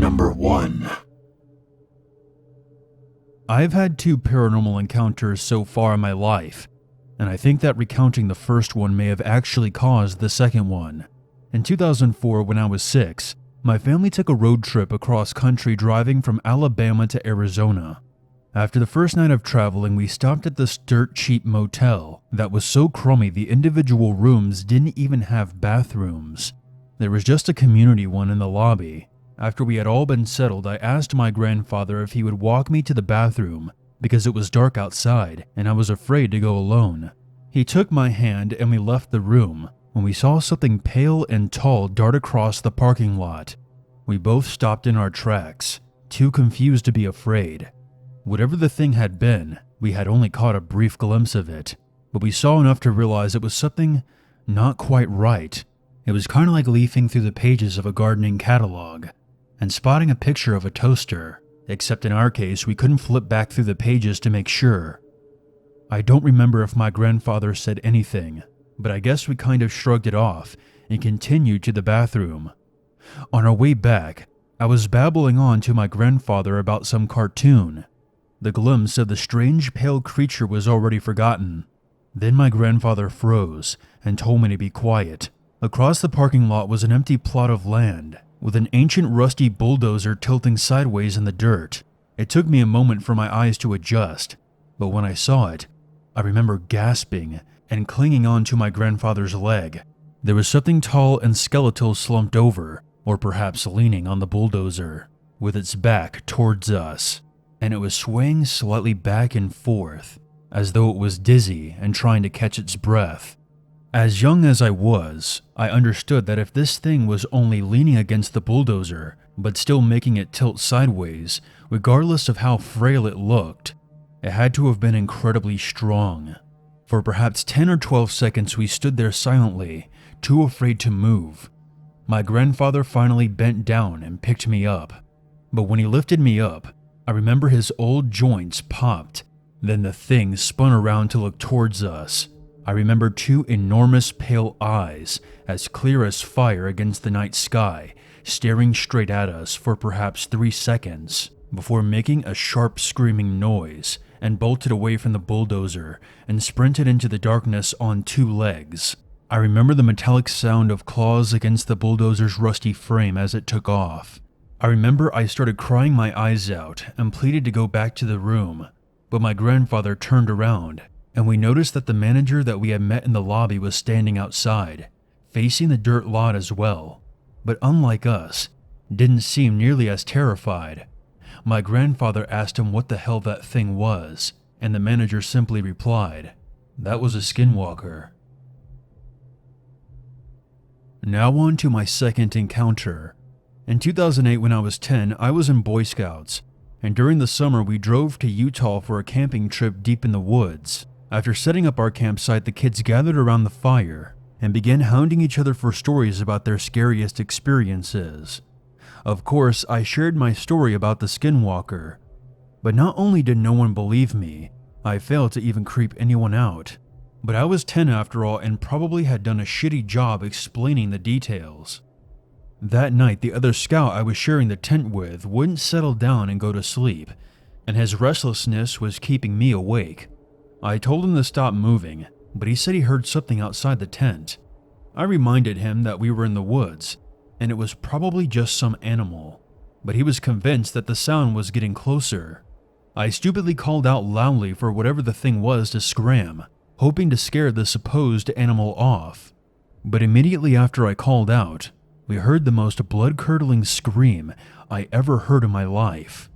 Number 1. I've had 2 paranormal encounters so far in my life, and I think that recounting the first one may have actually caused the second one. In 2004, when I was 6, my family took a road trip across country driving from Alabama to Arizona. After the first night of traveling, we stopped at this dirt cheap motel that was so crummy the individual rooms didn't even have bathrooms. There was just a community one in the lobby. After we had all been settled, I asked my grandfather if he would walk me to the bathroom because it was dark outside and I was afraid to go alone. He took my hand and we left the room when we saw something pale and tall dart across the parking lot. We both stopped in our tracks, too confused to be afraid. Whatever the thing had been, we had only caught a brief glimpse of it, but we saw enough to realize it was something not quite right. It was kind of like leafing through the pages of a gardening catalog and spotting a picture of a toaster, except in our case we couldn't flip back through the pages to make sure. I don't remember if my grandfather said anything, but I guess we kind of shrugged it off and continued to the bathroom. On our way back, I was babbling on to my grandfather about some cartoon. The glimpse of the strange pale creature was already forgotten. Then my grandfather froze and told me to be quiet. Across the parking lot was an empty plot of land with an ancient rusty bulldozer tilting sideways in the dirt. It took me a moment for my eyes to adjust, but when I saw it, I remember gasping and clinging on to my grandfather's leg. There was something tall and skeletal slumped over, or perhaps leaning on the bulldozer, with its back towards us, and it was swaying slightly back and forth, as though it was dizzy and trying to catch its breath. As young as I was, I understood that if this thing was only leaning against the bulldozer, but still making it tilt sideways, regardless of how frail it looked, it had to have been incredibly strong. For perhaps 10 or 12 seconds we stood there silently, too afraid to move. My grandfather finally bent down and picked me up, but when he lifted me up, I remember his old joints popped. Then the thing spun around to look towards us. I remember 2 enormous pale eyes, as clear as fire against the night sky, staring straight at us for perhaps 3 seconds, before making a sharp screaming noise and bolted away from the bulldozer and sprinted into the darkness on 2 legs. I remember the metallic sound of claws against the bulldozer's rusty frame as it took off. I remember I started crying my eyes out and pleaded to go back to the room, but my grandfather turned around, and we noticed that the manager that we had met in the lobby was standing outside, facing the dirt lot as well, but unlike us, didn't seem nearly as terrified. My grandfather asked him what the hell that thing was, and the manager simply replied, "That was a skinwalker." Now on to my second encounter. In 2008, when I was 10, I was in Boy Scouts, and during the summer we drove to Utah for a camping trip deep in the woods. After setting up our campsite, the kids gathered around the fire and began hounding each other for stories about their scariest experiences. Of course, I shared my story about the skinwalker, but not only did no one believe me, I failed to even creep anyone out. But I was 10 after all and probably had done a shitty job explaining the details. That night, the other scout I was sharing the tent with wouldn't settle down and go to sleep, and his restlessness was keeping me awake. I told him to stop moving, but he said he heard something outside the tent. I reminded him that we were in the woods, and it was probably just some animal, but he was convinced that the sound was getting closer. I stupidly called out loudly for whatever the thing was to scram, hoping to scare the supposed animal off. But immediately after I called out, we heard the most blood-curdling scream I ever heard in my life.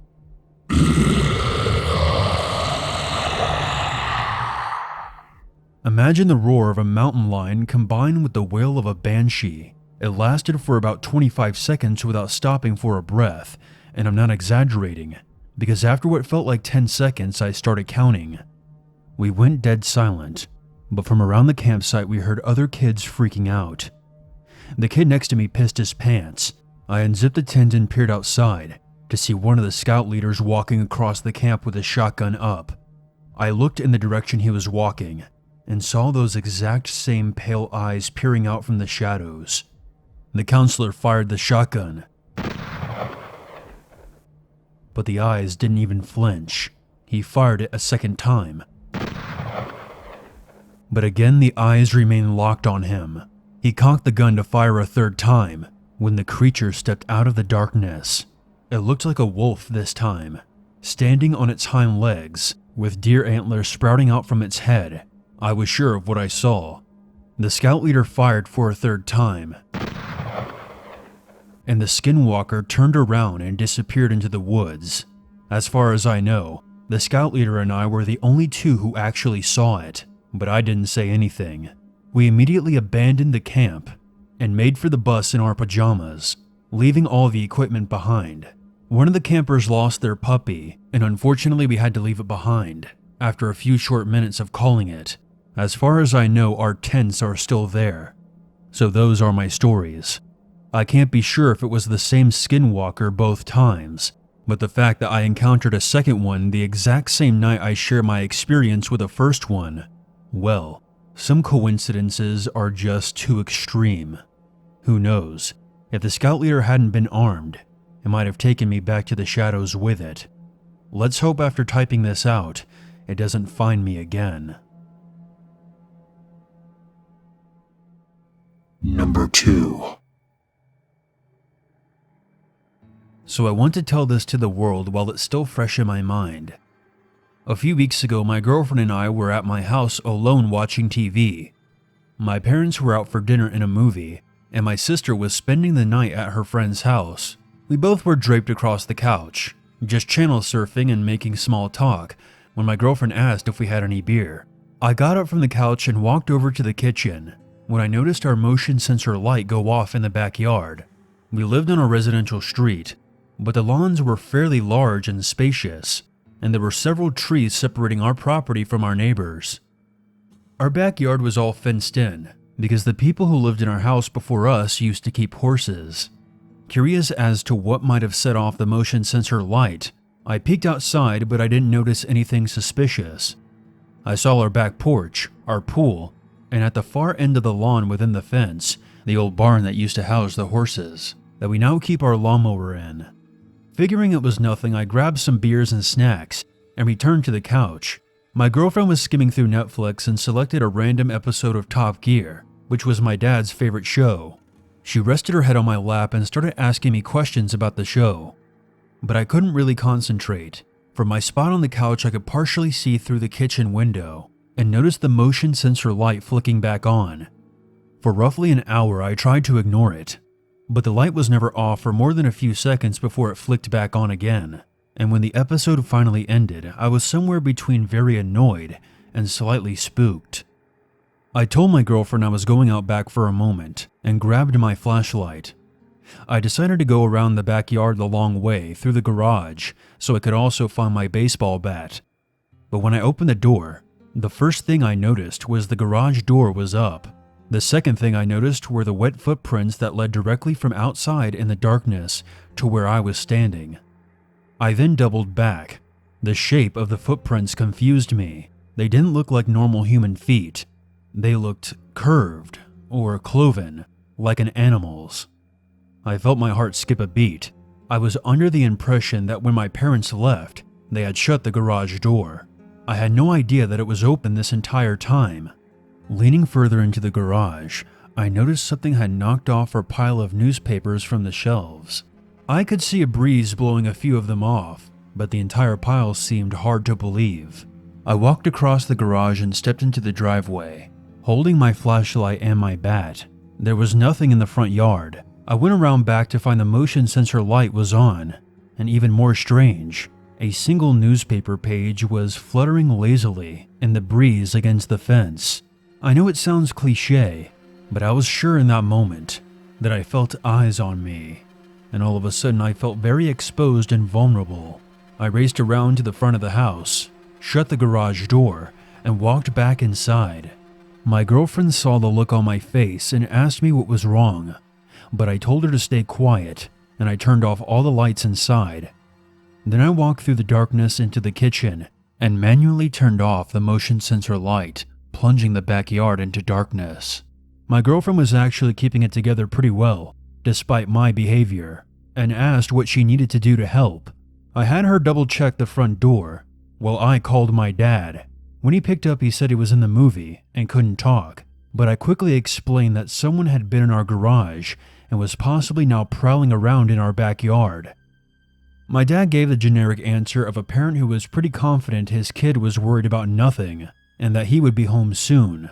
Imagine the roar of a mountain lion combined with the wail of a banshee. It lasted for about 25 seconds without stopping for a breath, and I'm not exaggerating, because after what felt like 10 seconds, I started counting. We went dead silent, but from around the campsite we heard other kids freaking out. The kid next to me pissed his pants. I unzipped the tent and peered outside to see one of the scout leaders walking across the camp with his shotgun up. I looked in the direction he was walking and saw those exact same pale eyes peering out from the shadows. The counselor fired the shotgun, but the eyes didn't even flinch. He fired it a second time. But again the eyes remained locked on him. He cocked the gun to fire a third time when the creature stepped out of the darkness. It looked like a wolf this time, standing on its hind legs with deer antlers sprouting out from its head. I was sure of what I saw. The scout leader fired for a third time, and the skinwalker turned around and disappeared into the woods. As far as I know, the scout leader and I were the only two who actually saw it, but I didn't say anything. We immediately abandoned the camp and made for the bus in our pajamas, leaving all the equipment behind. One of the campers lost their puppy, and unfortunately we had to leave it behind after a few short minutes of calling it. As far as I know, our tents are still there. So those are my stories. I can't be sure if it was the same skinwalker both times, but the fact that I encountered a second one the exact same night I shared my experience with the first one, well, some coincidences are just too extreme. Who knows? If the scout leader hadn't been armed, it might have taken me back to the shadows with it. Let's hope after typing this out, it doesn't find me again. Number 2. So I want to tell this to the world while it's still fresh in my mind. A few weeks ago, my girlfriend and I were at my house alone watching TV. My parents were out for dinner in a movie, and my sister was spending the night at her friend's house. We both were draped across the couch, just channel surfing and making small talk, when my girlfriend asked if we had any beer. I got up from the couch and walked over to the kitchen, when I noticed our motion sensor light go off in the backyard. We lived on a residential street, but the lawns were fairly large and spacious, and there were several trees separating our property from our neighbors. Our backyard was all fenced in, because the people who lived in our house before us used to keep horses. Curious as to what might have set off the motion sensor light, I peeked outside, but I didn't notice anything suspicious. I saw our back porch, our pool, and at the far end of the lawn within the fence, the old barn that used to house the horses that we now keep our lawnmower in. Figuring it was nothing, I grabbed some beers and snacks and returned to the couch. My girlfriend was skimming through Netflix and selected a random episode of Top Gear, which was my dad's favorite show. She rested her head on my lap and started asking me questions about the show. But I couldn't really concentrate. From my spot on the couch, I could partially see through the kitchen window and noticed the motion sensor light flicking back on. For roughly an hour, I tried to ignore it, but the light was never off for more than a few seconds before it flicked back on again. And when the episode finally ended, I was somewhere between very annoyed and slightly spooked. I told my girlfriend I was going out back for a moment and grabbed my flashlight. I decided to go around the backyard the long way through the garage so I could also find my baseball bat. But when I opened the door, the first thing I noticed was the garage door was up. The second thing I noticed were the wet footprints that led directly from outside in the darkness to where I was standing. I then doubled back. The shape of the footprints confused me. They didn't look like normal human feet. They looked curved or cloven, like an animal's. I felt my heart skip a beat. I was under the impression that when my parents left, they had shut the garage door. I had no idea that it was open this entire time. Leaning further into the garage, I noticed something had knocked off our pile of newspapers from the shelves. I could see a breeze blowing a few of them off, but the entire pile seemed hard to believe. I walked across the garage and stepped into the driveway, holding my flashlight and my bat. There was nothing in the front yard. I went around back to find the motion sensor light was on, and even more strange, a single newspaper page was fluttering lazily in the breeze against the fence. I know it sounds cliche, but I was sure in that moment that I felt eyes on me, and all of a sudden I felt very exposed and vulnerable. I raced around to the front of the house, shut the garage door, and walked back inside. My girlfriend saw the look on my face and asked me what was wrong, but I told her to stay quiet, and I turned off all the lights inside. Then I walked through the darkness into the kitchen and manually turned off the motion sensor light, plunging the backyard into darkness. My girlfriend was actually keeping it together pretty well, despite my behavior, and asked what she needed to do to help. I had her double check the front door, while I called my dad. When he picked up, he said he was in the movie and couldn't talk, but I quickly explained that someone had been in our garage and was possibly now prowling around in our backyard. My dad gave the generic answer of a parent who was pretty confident his kid was worried about nothing and that he would be home soon.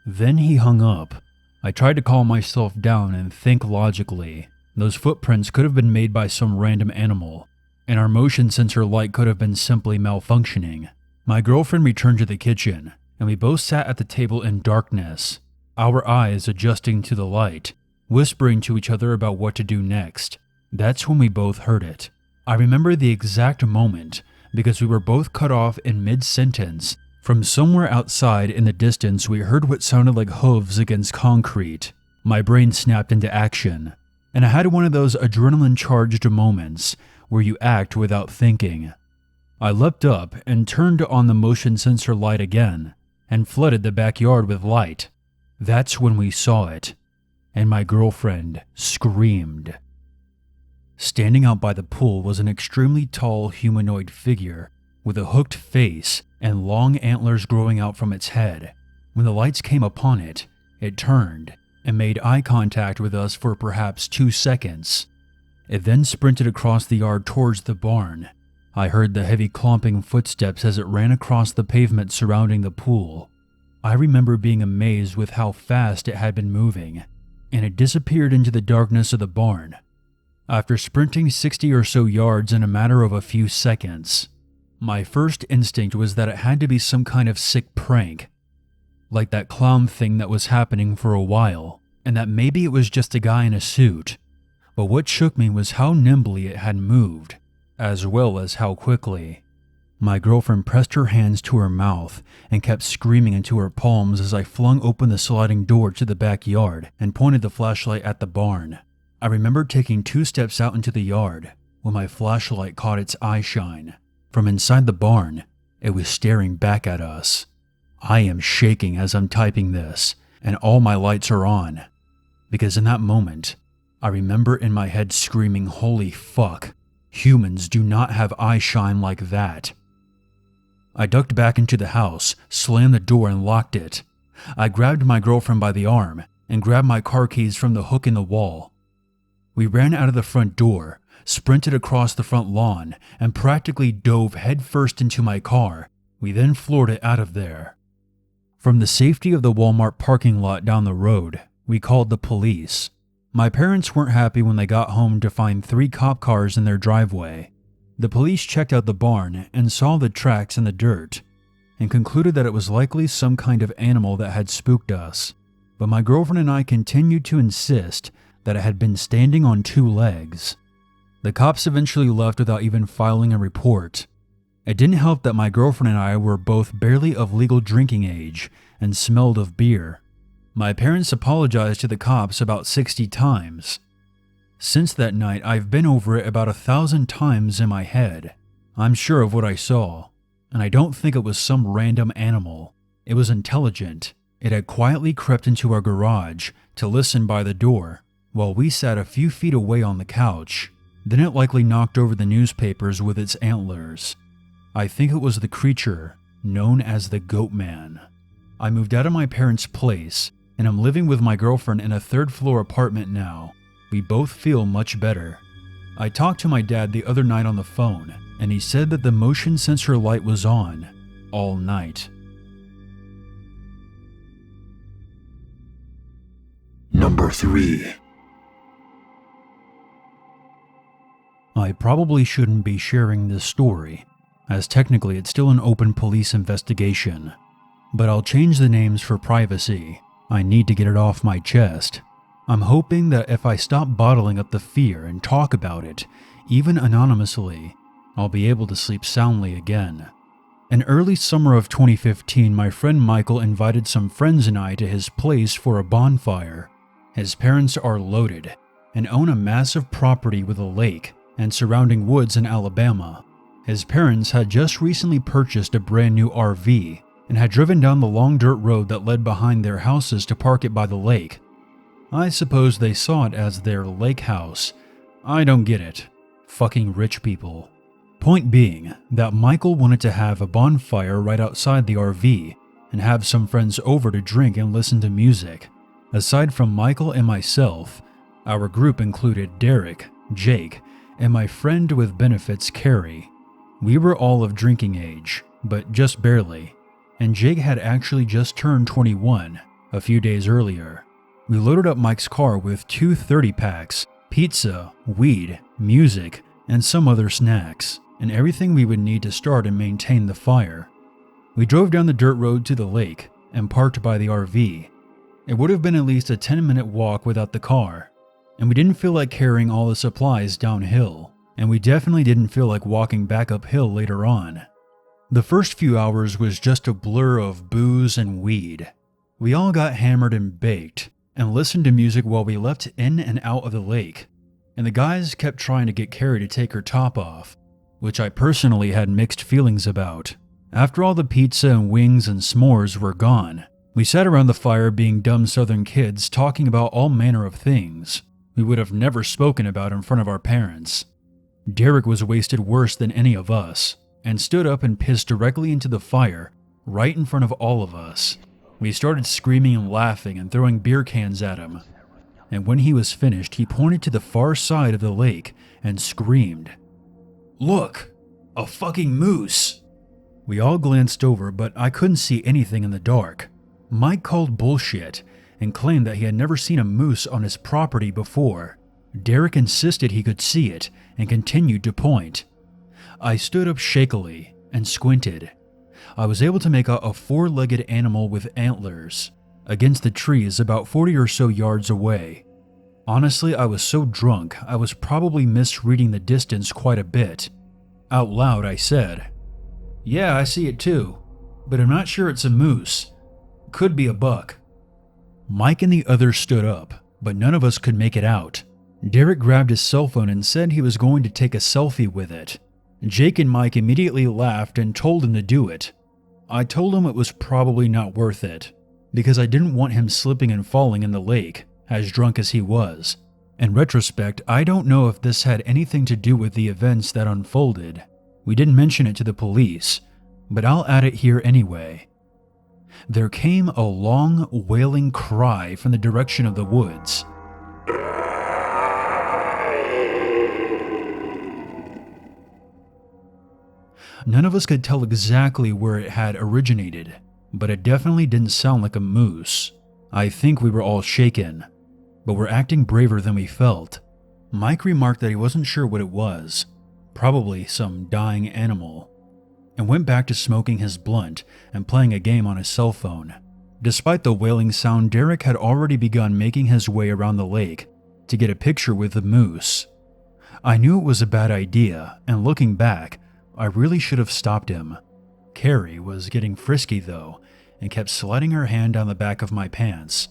Then he hung up. I tried to calm myself down and think logically. Those footprints could have been made by some random animal, and our motion sensor light could have been simply malfunctioning. My girlfriend returned to the kitchen, and we both sat at the table in darkness, our eyes adjusting to the light, whispering to each other about what to do next. That's when we both heard it. I remember the exact moment because we were both cut off in mid-sentence. From somewhere outside in the distance, we heard what sounded like hooves against concrete. My brain snapped into action, and I had one of those adrenaline-charged moments where you act without thinking. I leapt up and turned on the motion sensor light again and flooded the backyard with light. That's when we saw it, and my girlfriend screamed. Standing out by the pool was an extremely tall humanoid figure with a hooked face and long antlers growing out from its head. When the lights came upon it, it turned and made eye contact with us for perhaps 2 seconds. It then sprinted across the yard towards the barn. I heard the heavy clomping footsteps as it ran across the pavement surrounding the pool. I remember being amazed with how fast it had been moving, and it disappeared into the darkness of the barn. After sprinting 60 or so yards in a matter of a few seconds, my first instinct was that it had to be some kind of sick prank, like that clown thing that was happening for a while, and that maybe it was just a guy in a suit. But what shook me was how nimbly it had moved, as well as how quickly. My girlfriend pressed her hands to her mouth and kept screaming into her palms as I flung open the sliding door to the backyard and pointed the flashlight at the barn. I remember taking 2 steps out into the yard when my flashlight caught its eye shine. From inside the barn, it was staring back at us. I am shaking as I'm typing this, and all my lights are on, because in that moment, I remember in my head screaming, "Holy fuck, humans do not have eye shine like that." I ducked back into the house, slammed the door and locked it. I grabbed my girlfriend by the arm and grabbed my car keys from the hook in the wall. We ran out of the front door, sprinted across the front lawn, and practically dove headfirst into my car. We then floored it out of there. From the safety of the Walmart parking lot down the road, we called the police. My parents weren't happy when they got home to find 3 cop cars in their driveway. The police checked out the barn and saw the tracks in the dirt, and concluded that it was likely some kind of animal that had spooked us. But my girlfriend and I continued to insist that it had been standing on 2 legs. The cops eventually left without even filing a report. It didn't help that my girlfriend and I were both barely of legal drinking age and smelled of beer. My parents apologized to the cops about 60 times. Since that night, I've been over it about 1,000 times in my head. I'm sure of what I saw, and I don't think it was some random animal. It was intelligent. It had quietly crept into our garage to listen by the door, while we sat a few feet away on the couch. Then it likely knocked over the newspapers with its antlers. I think it was the creature known as the Goat Man. I moved out of my parents' place, and I'm living with my girlfriend in a 3rd-floor apartment now. We both feel much better. I talked to my dad the other night on the phone, and he said that the motion sensor light was on all night. Number 3. I probably shouldn't be sharing this story, as technically it's still an open police investigation, but I'll change the names for privacy. I need to get it off my chest. I'm hoping that if I stop bottling up the fear and talk about it, even anonymously, I'll be able to sleep soundly again. In early summer of 2015, my friend Michael invited some friends and I to his place for a bonfire. His parents are loaded and own a massive property with a lake and surrounding woods in Alabama. His parents had just recently purchased a brand new RV and had driven down the long dirt road that led behind their houses to park it by the lake. I suppose they saw it as their lake house. I don't get it. Fucking rich people. Point being that Michael wanted to have a bonfire right outside the RV and have some friends over to drink and listen to music. Aside from Michael and myself, our group included Derek, Jake, and my friend with benefits, Carrie. We were all of drinking age, but just barely, and Jake had actually just turned 21 a few days earlier. We loaded up Mike's car with 2 30-packs, pizza, weed, music, and some other snacks, and everything we would need to start and maintain the fire. We drove down the dirt road to the lake and parked by the RV. It would have been at least a 10-minute walk without the car, and we didn't feel like carrying all the supplies downhill, and we definitely didn't feel like walking back uphill later on. The first few hours was just a blur of booze and weed. We all got hammered and baked, and listened to music while we leapt in and out of the lake, and the guys kept trying to get Carrie to take her top off, which I personally had mixed feelings about. After all the pizza and wings and s'mores were gone, we sat around the fire being dumb southern kids talking about all manner of things we would have never spoken about in front of our parents. Derek was wasted worse than any of us, and stood up and pissed directly into the fire right in front of all of us. We started screaming and laughing and throwing beer cans at him, and when he was finished, he pointed to the far side of the lake and screamed, "Look, a fucking moose!" We all glanced over, but I couldn't see anything in the dark. Mike called bullshit and claimed that he had never seen a moose on his property before. Derek insisted he could see it and continued to point. I stood up shakily and squinted. I was able to make out a 4-legged animal with antlers against the trees about 40 or so yards away. Honestly, I was so drunk I was probably misreading the distance quite a bit. Out loud I said, "Yeah, I see it too, but I'm not sure it's a moose. Could be a buck." Mike and the others stood up, but none of us could make it out. Derek grabbed his cell phone and said he was going to take a selfie with it. Jake and Mike immediately laughed and told him to do it. I told him it was probably not worth it, because I didn't want him slipping and falling in the lake, as drunk as he was. In retrospect, I don't know if this had anything to do with the events that unfolded. We didn't mention it to the police, but I'll add it here anyway. There came a long, wailing cry from the direction of the woods. None of us could tell exactly where it had originated, but it definitely didn't sound like a moose. I think we were all shaken, but were acting braver than we felt. Mike remarked that he wasn't sure what it was, probably some dying animal, and went back to smoking his blunt and playing a game on his cell phone. Despite the wailing sound, Derek had already begun making his way around the lake to get a picture with the moose. I knew it was a bad idea, and looking back, I really should have stopped him. Carrie was getting frisky though, and kept sliding her hand down the back of my pants.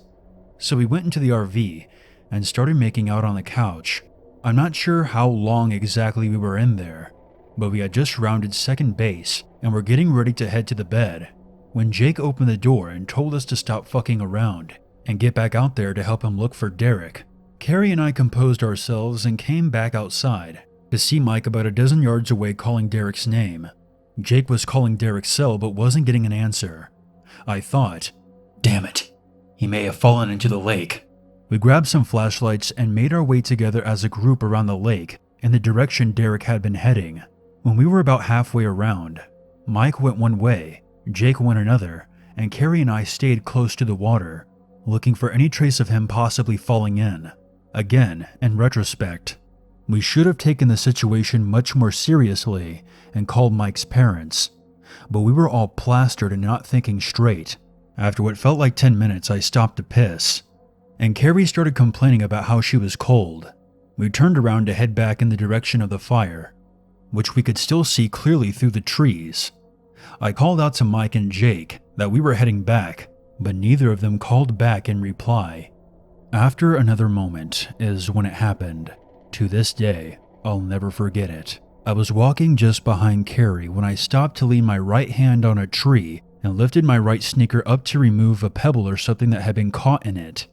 So we went into the RV and started making out on the couch. I'm not sure how long exactly we were in there, but we had just rounded second base and were getting ready to head to the bed when Jake opened the door and told us to stop fucking around and get back out there to help him look for Derek. Carrie and I composed ourselves and came back outside to see Mike about a dozen yards away calling Derek's name. Jake was calling Derek's cell but wasn't getting an answer. I thought, damn it, he may have fallen into the lake. We grabbed some flashlights and made our way together as a group around the lake in the direction Derek had been heading. When we were about halfway around, Mike went one way, Jake went another, and Carrie and I stayed close to the water, looking for any trace of him possibly falling in. Again, in retrospect, we should have taken the situation much more seriously and called Mike's parents, but we were all plastered and not thinking straight. After what felt like 10 minutes, I stopped to piss, and Carrie started complaining about how she was cold. We turned around to head back in the direction of the fire, which we could still see clearly through the trees. I called out to Mike and Jake that we were heading back, but neither of them called back in reply. After another moment is when it happened. To this day, I'll never forget it. I was walking just behind Carrie when I stopped to lean my right hand on a tree and lifted my right sneaker up to remove a pebble or something that had been caught in it.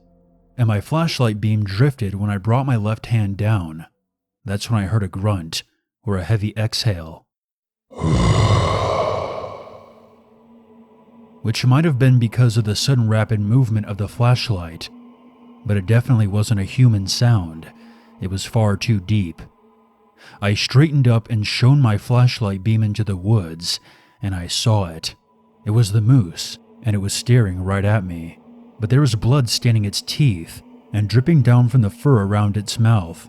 And my flashlight beam drifted when I brought my left hand down. That's when I heard a grunt or a heavy exhale. Which might have been because of the sudden rapid movement of the flashlight, but it definitely wasn't a human sound. It was far too deep. I straightened up and shone my flashlight beam into the woods, and I saw it. It was the moose, and it was staring right at me, but there was blood staining its teeth and dripping down from the fur around its mouth.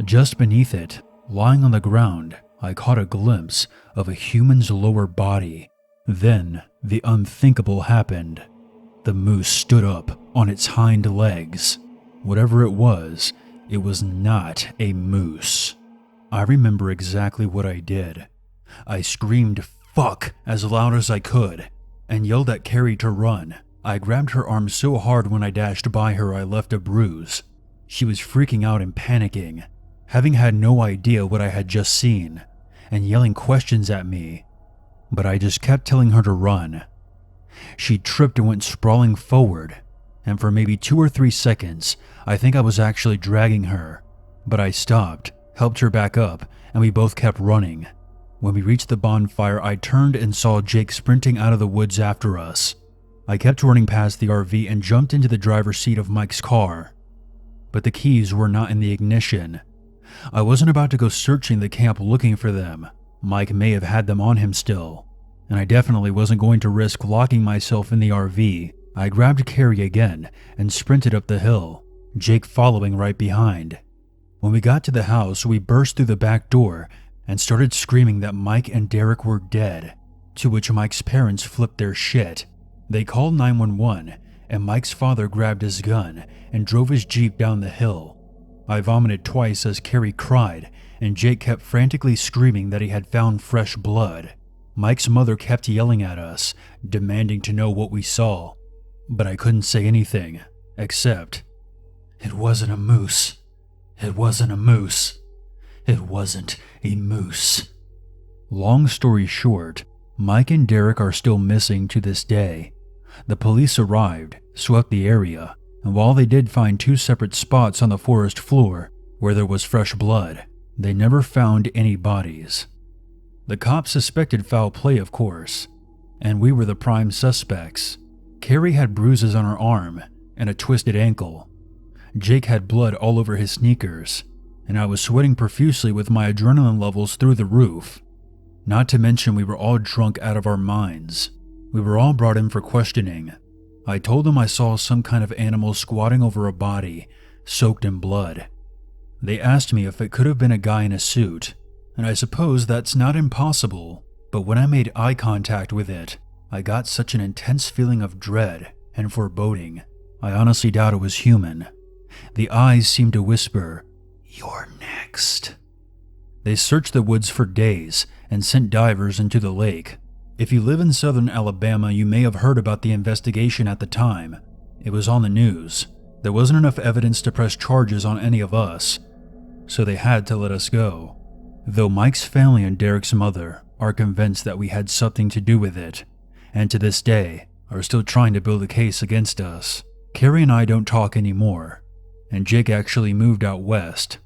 Just beneath it, lying on the ground, I caught a glimpse of a human's lower body. Then, the unthinkable happened. The moose stood up on its hind legs. Whatever it was not a moose. I remember exactly what I did. I screamed "fuck" as loud as I could and yelled at Carrie to run. I grabbed her arm so hard when I dashed by her I left a bruise. She was freaking out and panicking, having had no idea what I had just seen, and yelling questions at me. But I just kept telling her to run. She tripped and went sprawling forward, and for maybe 2 or 3 seconds, I think I was actually dragging her. But I stopped, helped her back up, and we both kept running. When we reached the bonfire, I turned and saw Jake sprinting out of the woods after us. I kept running past the RV and jumped into the driver's seat of Mike's car. But the keys were not in the ignition. I wasn't about to go searching the camp looking for them. Mike may have had them on him still, and I definitely wasn't going to risk locking myself in the RV. I grabbed Carrie again and sprinted up the hill, Jake following right behind. When we got to the house, we burst through the back door and started screaming that Mike and Derek were dead, to which Mike's parents flipped their shit. They called 911, and Mike's father grabbed his gun and drove his Jeep down the hill. I vomited twice as Carrie cried, and Jake kept frantically screaming that he had found fresh blood. Mike's mother kept yelling at us, demanding to know what we saw, but I couldn't say anything, except, "It wasn't a moose. It wasn't a moose. It wasn't a moose." Long story short, Mike and Derek are still missing to this day. The police arrived, swept the area, and while they did find 2 separate spots on the forest floor where there was fresh blood, they never found any bodies. The cops suspected foul play, of course, and we were the prime suspects. Carrie had bruises on her arm and a twisted ankle. Jake had blood all over his sneakers, and I was sweating profusely with my adrenaline levels through the roof. Not to mention we were all drunk out of our minds. We were all brought in for questioning. I told them I saw some kind of animal squatting over a body, soaked in blood. They asked me if it could have been a guy in a suit, and I suppose that's not impossible, but when I made eye contact with it, I got such an intense feeling of dread and foreboding. I honestly doubt it was human. The eyes seemed to whisper, "You're next." They searched the woods for days and sent divers into the lake. If you live in southern Alabama, you may have heard about the investigation at the time. It was on the news. There wasn't enough evidence to press charges on any of us, so they had to let us go. Though Mike's family and Derek's mother are convinced that we had something to do with it, and to this day are still trying to build a case against us. Carrie and I don't talk anymore, and Jake actually moved out west.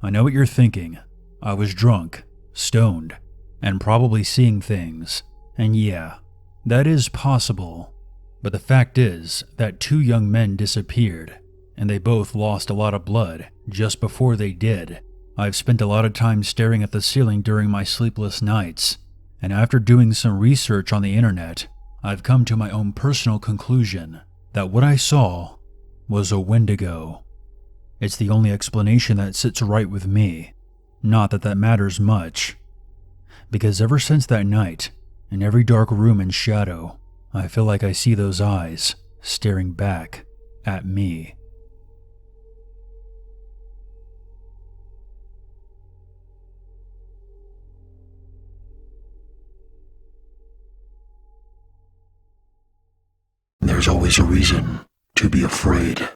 I know what you're thinking. I was drunk, stoned, and probably seeing things. And yeah, that is possible. But the fact is that 2 young men disappeared, and they both lost a lot of blood just before they did. I've spent a lot of time staring at the ceiling during my sleepless nights, and after doing some research on the internet, I've come to my own personal conclusion that what I saw was a Wendigo. It's the only explanation that sits right with me. Not that that matters much, because ever since that night, in every dark room and shadow, I feel like I see those eyes staring back at me. There's always a reason to be afraid.